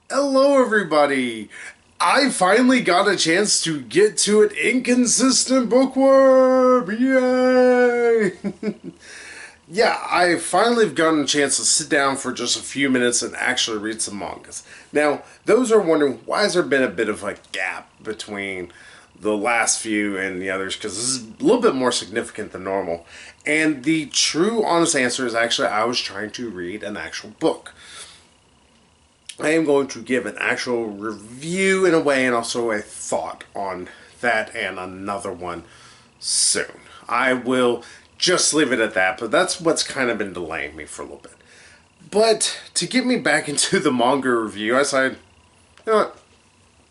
Hello, everybody! I finally got a chance to get to an inconsistent bookworm! Yay! Yeah, I finally have gotten a chance to sit down for just a few minutes and actually read some mangas. Now, those are wondering why has there been a bit of a gap between the last few and the others, because this is a little bit more significant than normal. And the true, honest answer is actually I was trying to read an actual book. I am going to give an actual review in a way and also a thought on that and another one soon. I will just leave it at that, but that's what's kind of been delaying me for a little bit. But to get me back into the manga review, I said, you know what,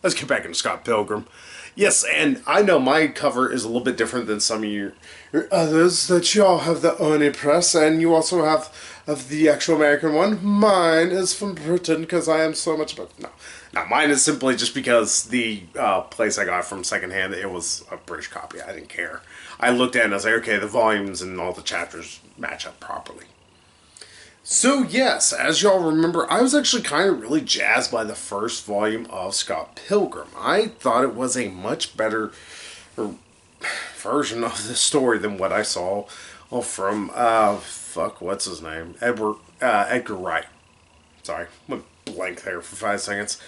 let's get back into Scott Pilgrim. Yes, and I know my cover is a little bit different than some of your others, that you all have the Oni press, and you also have of the actual American one. Mine is from Britain, because I am so much about... No. Now, mine is simply just because the place I got from secondhand, it was a British copy. I didn't care. I looked at it and I was like, okay, the volumes and all the chapters match up properly. So yes, as y'all remember, I was actually kind of really jazzed by the first volume of Scott Pilgrim. I thought it was a much better version of the story than what I saw from what's his name, Edgar Wright. Sorry, went blank there for 5 seconds.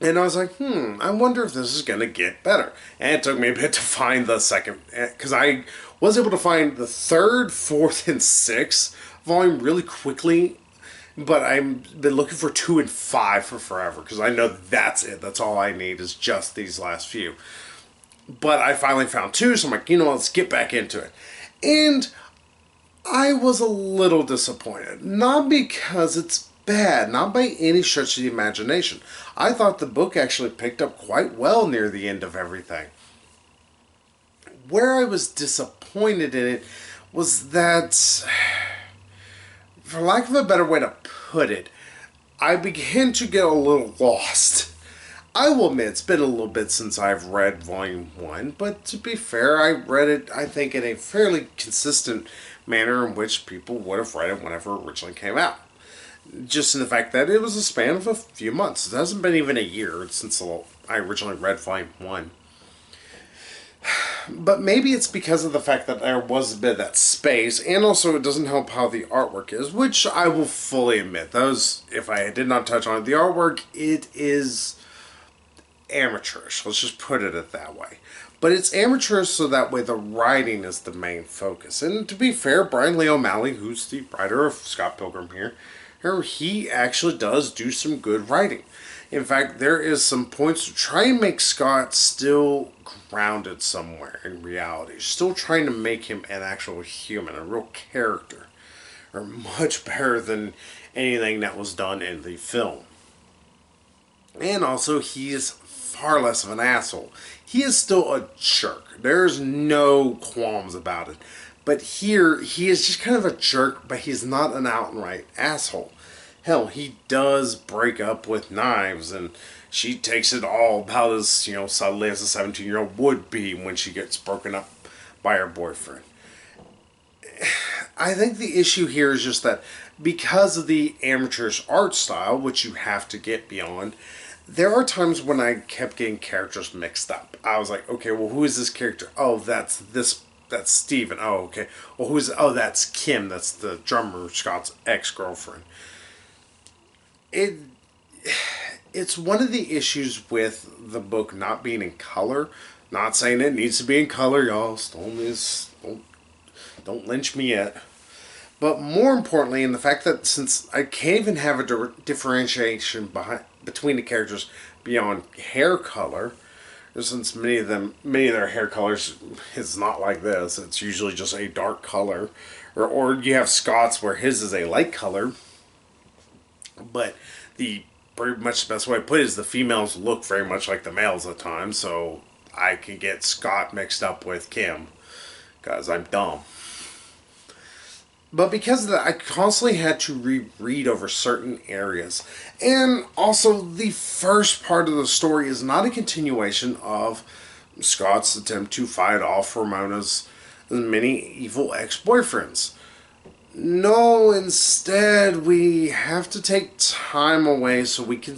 And I was like, I wonder if this is going to get better. And it took me a bit to find the second, because I was able to find the third, fourth, and sixth volume really quickly. But I've been looking for 2 and 5 for forever, because I know that's it. That's all I need is just these last few. But I finally found 2, so I'm like, you know what, let's get back into it. And I was a little disappointed. Not because it's bad, not by any stretch of the imagination. I thought the book actually picked up quite well near the end of everything. Where I was disappointed in it was that, for lack of a better way to put it, I began to get a little lost. I will admit it's been a little bit since I've read Volume 1, but to be fair, I read it, I think, in a fairly consistent manner in which people would have read it whenever it originally came out. Just in the fact that it was a span of a few months. It hasn't been even a year since I originally read Volume 1. But maybe it's because of the fact that there was a bit of that space, and also it doesn't help how the artwork is, which I will fully admit. Those, if I did not touch on it, the artwork, it is amateurish. Let's just put it that way. But it's amateurish so that way the writing is the main focus. And to be fair, Brian Lee O'Malley, who's the writer of Scott Pilgrim here, he actually does do some good writing. In fact, there is some points to try and make Scott still grounded somewhere in reality. Still trying to make him an actual human, a real character. Or much better than anything that was done in the film. And also, he is far less of an asshole. He is still a jerk. There's no qualms about it. But here, he is just kind of a jerk, but he's not an outright asshole. Hell, he does break up with Knives, and she takes it all about as, subtly as a 17-year-old would be when she gets broken up by her boyfriend. I think the issue here is just that because of the amateurish art style, which you have to get beyond, there are times when I kept getting characters mixed up. I was like, okay, well, who is this character? Oh, that's Steven. Oh, okay. Well, that's Kim. That's the drummer, Scott's ex-girlfriend. It's one of the issues with the book not being in color. Not saying it needs to be in color, y'all. Don't lynch me yet. But more importantly, in the fact that since I can't even have a differentiation between the characters beyond hair color, since many of their hair colors is not like this. It's usually just a dark color, or you have Scott's where his is a light color. But the pretty much the best way to put it is the females look very much like the males at times, so I can get Scott mixed up with Kim because I'm dumb. But because of that, I constantly had to reread over certain areas. And also, the first part of the story is not a continuation of Scott's attempt to fight off Ramona's many evil ex-boyfriends. No, instead we have to take time away so we can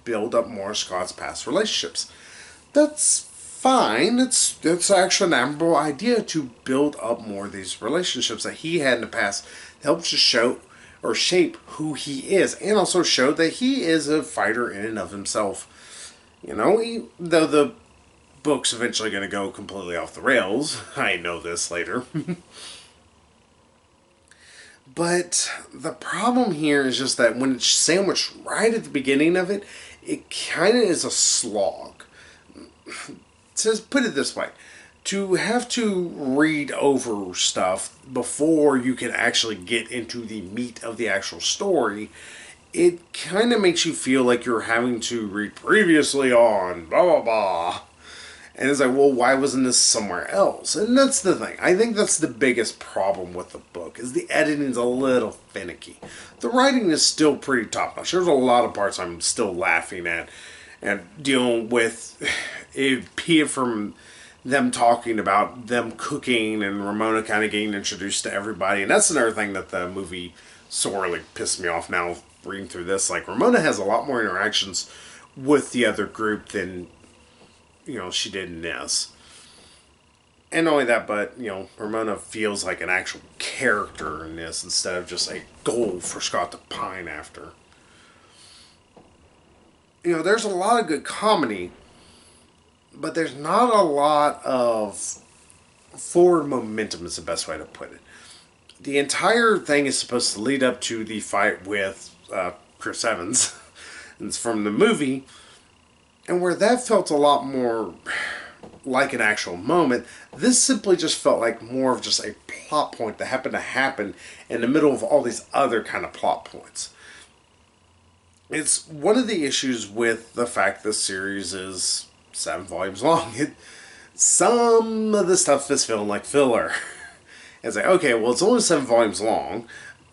build up more Scott's past relationships. That's fine. It's actually an admirable idea to build up more of these relationships that he had in the past. It helps to show or shape who he is, and also show that he is a fighter in and of himself. Though the book's eventually going to go completely off the rails. I know this later. But the problem here is just that when it's sandwiched right at the beginning of it, it kind of is a slog. Says, put it this way, to have to read over stuff before you can actually get into the meat of the actual story, it kind of makes you feel like you're having to read previously on blah blah blah. And it's like, well, why wasn't this somewhere else? And that's the thing. I think that's the biggest problem with the book, is the editing's a little finicky. The writing is still pretty top-notch. There's a lot of parts I'm still laughing at and dealing with, be it from them talking about them cooking and Ramona kind of getting introduced to everybody. And that's another thing that the movie sorely pissed me off now reading through this. Like, Ramona has a lot more interactions with the other group than she did in this. And not only that, but, Ramona feels like an actual character in this instead of just a goal for Scott to pine after. There's a lot of good comedy, but there's not a lot of forward momentum is the best way to put it. The entire thing is supposed to lead up to the fight with Chris Evans. It's from the movie. And where that felt a lot more like an actual moment, this simply just felt like more of just a plot point that happened to happen in the middle of all these other kind of plot points. It's one of the issues with the fact this series is 7 volumes long. Some of the stuff is feeling like filler. It's like, okay, well, it's only 7 volumes long,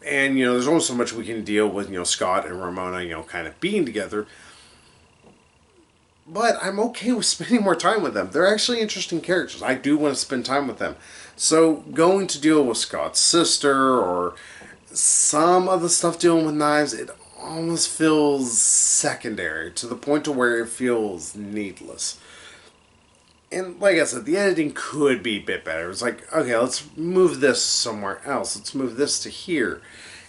and, there's only so much we can deal with, Scott and Ramona, kind of being together. But I'm okay with spending more time with them. They're actually interesting characters. I do want to spend time with them. So going to deal with Scott's sister or some of the stuff dealing with knives, it almost feels secondary to the point to where it feels needless. And like I said, the editing could be a bit better. It's like, okay, let's move this somewhere else. Let's move this to here.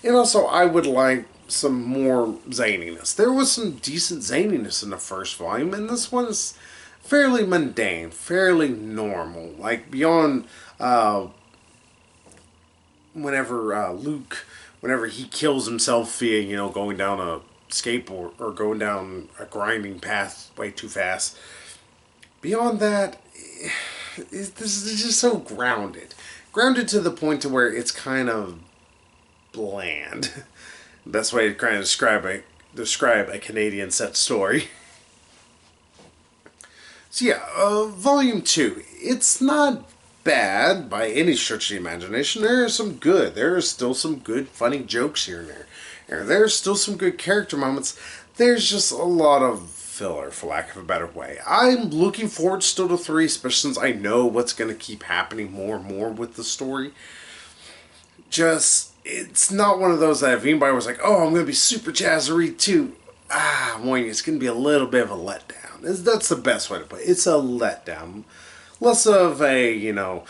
And also, I would like some more zaniness. There was some decent zaniness in the first volume, and this one is fairly mundane, fairly normal. Like, beyond whenever he kills himself via, going down a skateboard or going down a grinding path way too fast. Beyond that, this is just so grounded. Grounded to the point to where it's kind of bland. Best way to kind of describe a Canadian set story. So yeah, Volume 2. It's not bad by any stretch of the imagination. There are still some good funny jokes here and there. And there's still some good character moments. There's just a lot of filler, for lack of a better way. I'm looking forward still to 3, especially since I know what's going to keep happening more and more with the story. It's not one of those that if anybody was like, oh, I'm going to be super jazzed to read 2, I'm warning you, it's going to be a little bit of a letdown. That's the best way to put it. It's a letdown. Less of a,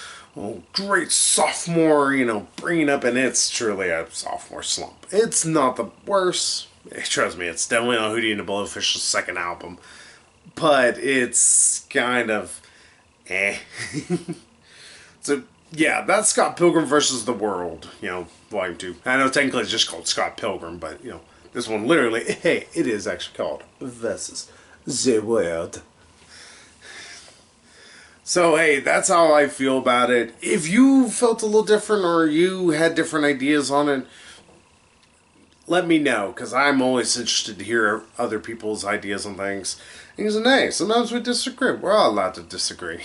great sophomore, bringing up, and it's truly a sophomore slump. It's not the worst. Trust me, it's definitely not Hootie and the Blowfish's second album. But it's kind of So, yeah, that's Scott Pilgrim versus the World, Volume 2. I know technically it's just called Scott Pilgrim, but, this one literally, it is actually called Versus the World. So, hey, that's how I feel about it. If you felt a little different or you had different ideas on it, let me know, because I'm always interested to hear other people's ideas on things. And hey, sometimes we disagree. We're all allowed to disagree.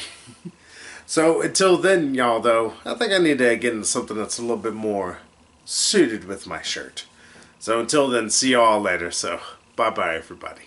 So, until then, y'all, though, I think I need to get into something that's a little bit more suited with my shirt. So, until then, see y'all later. So, bye-bye, everybody.